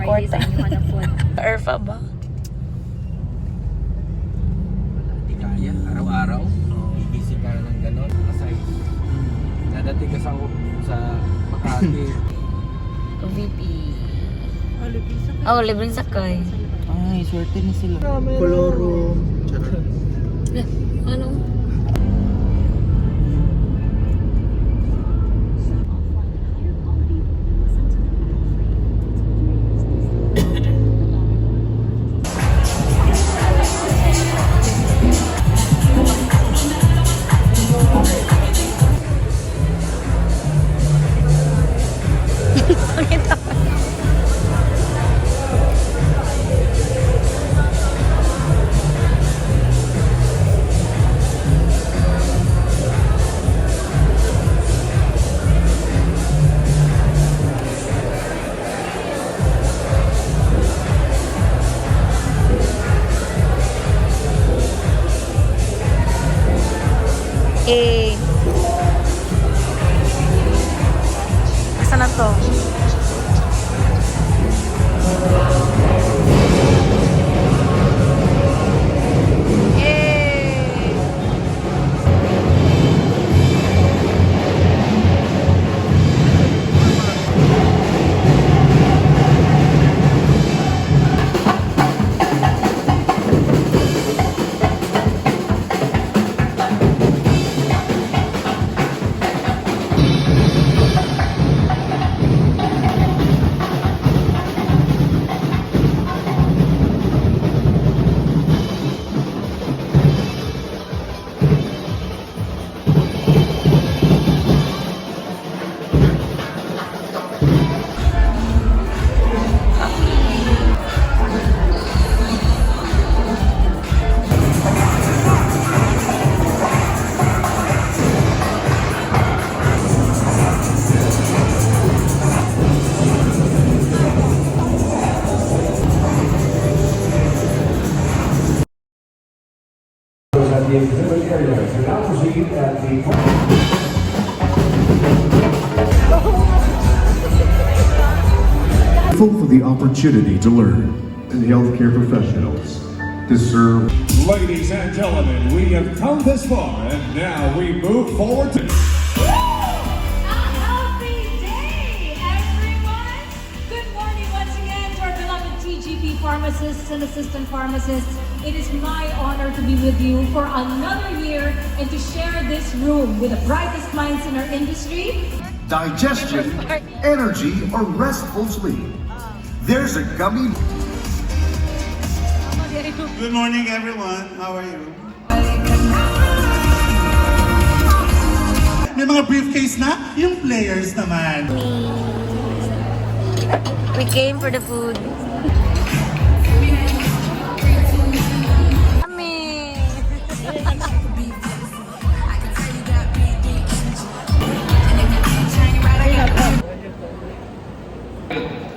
kwarta. Erfa ba? Hindi kaya, araw-araw. Iisip ka ng gano'n. Asay, nadating ka sa Makati. VP. Oh, libreng sakay. Ay, swerte na sila. Koloro. Ano? Eh, asa na to? The exhibit areas and now proceed at the For the opportunity to learn and healthcare professionals to serve. Ladies and gentlemen, we have come this far and now we move forward to pharmacists and assistant pharmacists. It is my honor to be with you for another year and to share this room with the brightest minds in our industry. Digestion, energy, or restful sleep. There's a gummy. Good morning, everyone. How are you? May mga briefcase na? Yung players naman. We came for the food.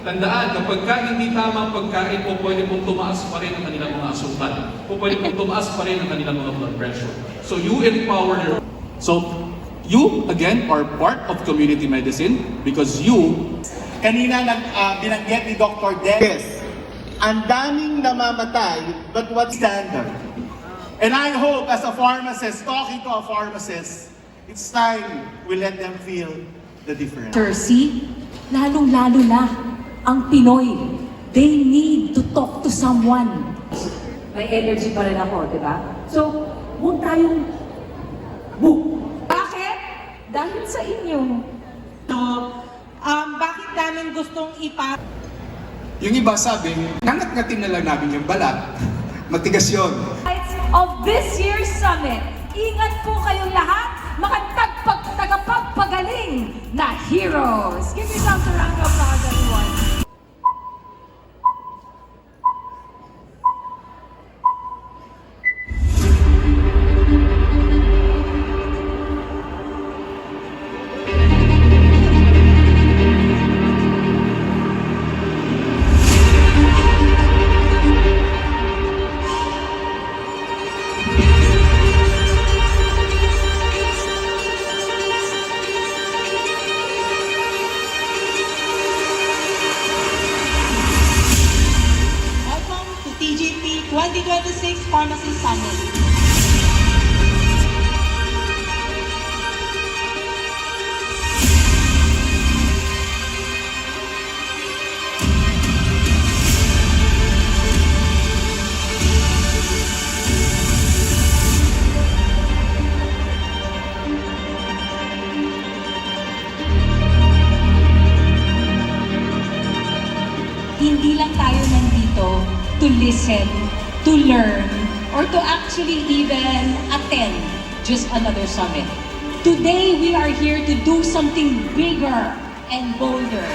Tandaan, kapag hindi tama ang pagkain po, pwede pong tumaas pa rin ang kanilang mga asukal. Pwede pong tumaas pa rin ang kanilang mga blood pressure. So you empower your... So you, again, are part of community medicine because you... Kanina binanggit ni Dr. Dennis, ang daming namamatay, but what's standard? And I hope as a pharmacist, talking to a pharmacist, it's time we let them feel the difference. See, lalong-lalo na ang Pinoy. They need to talk to someone. May energy pa rin ako, di ba? So, huwag tayong Bakit? Dahil sa inyo. So, bakit namin gustong Yung iba sabi, nangat-ngatin na lang namin yung balat. Matigas yun. Of this year's summit, ingat po kayong lahat, mga tagapagpagaling na heroes. Give yourselves a round of applause, everyone. 2026 Pharmacy Summit. Hindi lang tayo nandito to listen, to learn, or to actually even attend just another summit. Today, we are here to do something bigger and bolder.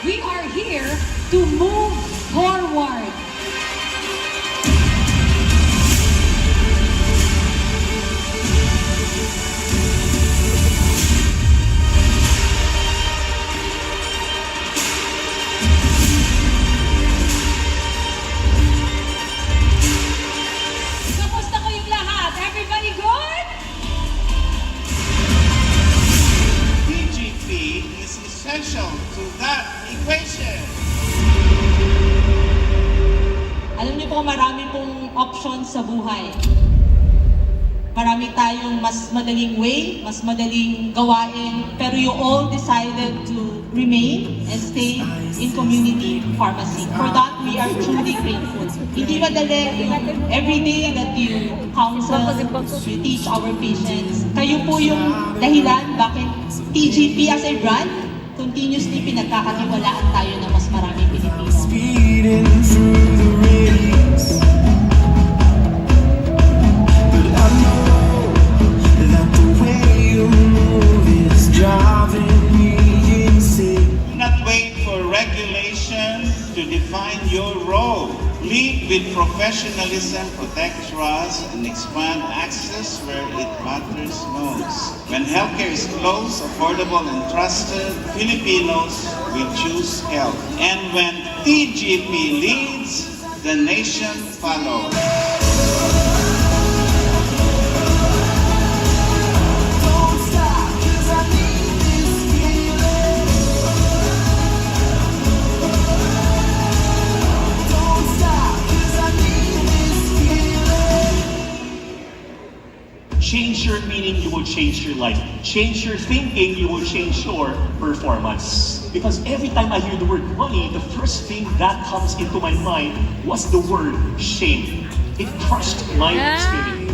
We are here to move forward. Kamusta kayong lahat? Everybody good? TGP is essential to that equation. Alam niyo po, marami pong options sa buhay. Marami tayong mas madaling way, mas madaling gawain, pero you all decided to remain and stay in community pharmacy. For that, we are truly grateful. Hindi madali, every day that you counsel, you teach our patients. Kayo po yung dahilan bakit TGP as a brand, continuously pinagkakatiwalaan tayo ng mas maraming Pilipino. Speeding through the race, but I know that the way you move is driving me insane. Do not wait for regulation to define your role. Lead with professionalism, protect trust, and expand access where it matters most. When healthcare is close, affordable, and trusted, Filipinos will choose health. And when TGP leads, the nation follows. Don't stop, 'cause I need this feeling. Don't stop, 'cause I need this feeling. Change your meaning, you will change your life. Change your thinking, you will change your performance. Because every time I hear the word money, the first thing that comes into my mind was the word shame. It crushed my spirit.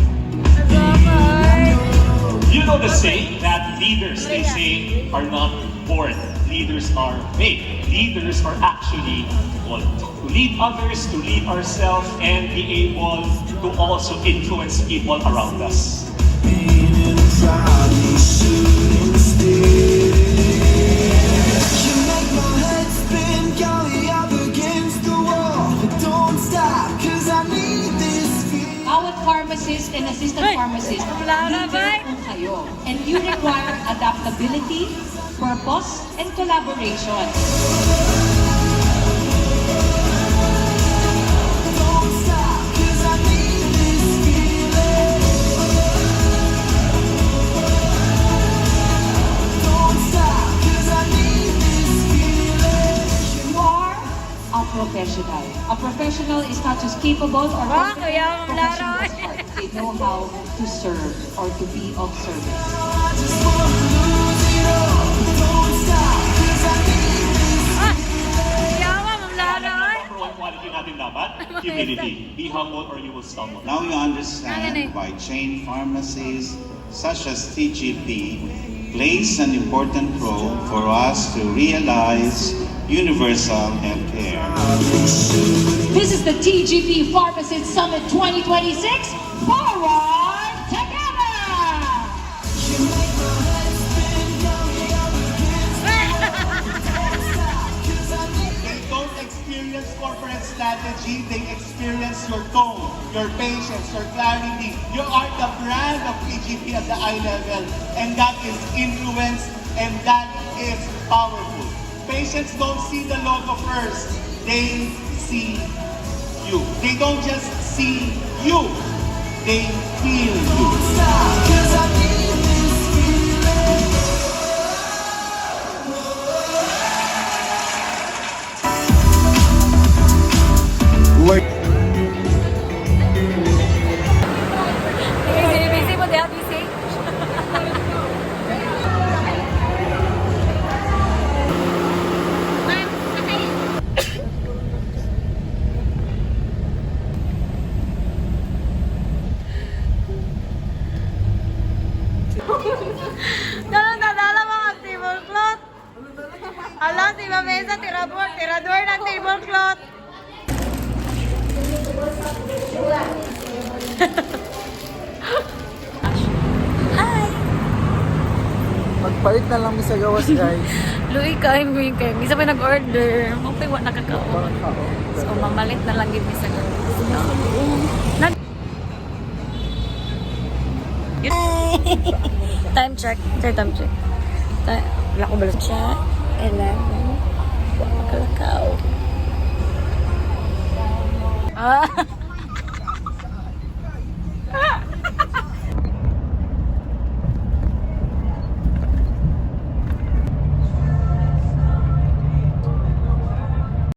You know the saying that leaders, they say, are not born. Leaders are made. Leaders are actually born to lead others, to lead ourselves, and be able to also influence people around us. Being inside these shooting stars. You make my head spin, got me up against the wall. But don't stop, 'cause I need this feeling. Bawat pharmacist and assistant pharmacist, leader po kayo. And you require adaptability, purpose, and collaboration. Don't stop, 'cause I need this feeling. Don't stop, 'cause I need this feeling. You are a professional. A professional is not just capable or confident, professionals are. They know how to serve or to be of service. I just wanna lose it all. Don't stop, 'cause I need this Number one quality natin dapat, humility. Be humble or you will stumble. Now you understand why chain pharmacies such as TGP plays an important role for us to realize universal healthcare. This is the TGP Pharmacist Summit 2026. Forward together! You make my head spin, got me up against the wall. Don't stop, 'cause I need. They don't experience corporate strategy, they experience your tone, your patience, your clarity. You are the brand of TGP at the eye level, and that is influence, and that is powerful. Patients don't see the logo first, they see you. They don't just see you, they feel you. Don't stop, 'cause I need this feeling. Ganun nadala mga tablecloth. Alam, si Mamesa, tirador ng tablecloth. Hi! Magpalit na lang mi sa gawas, guys. Luy kay mi kay. Misa pa nag-order. Mapay wa nakakaon. So, mamalit na lang gid mi sa gawas. Time check. Time check. Wala ko balas check. 11. Wala kalakaw. Ah.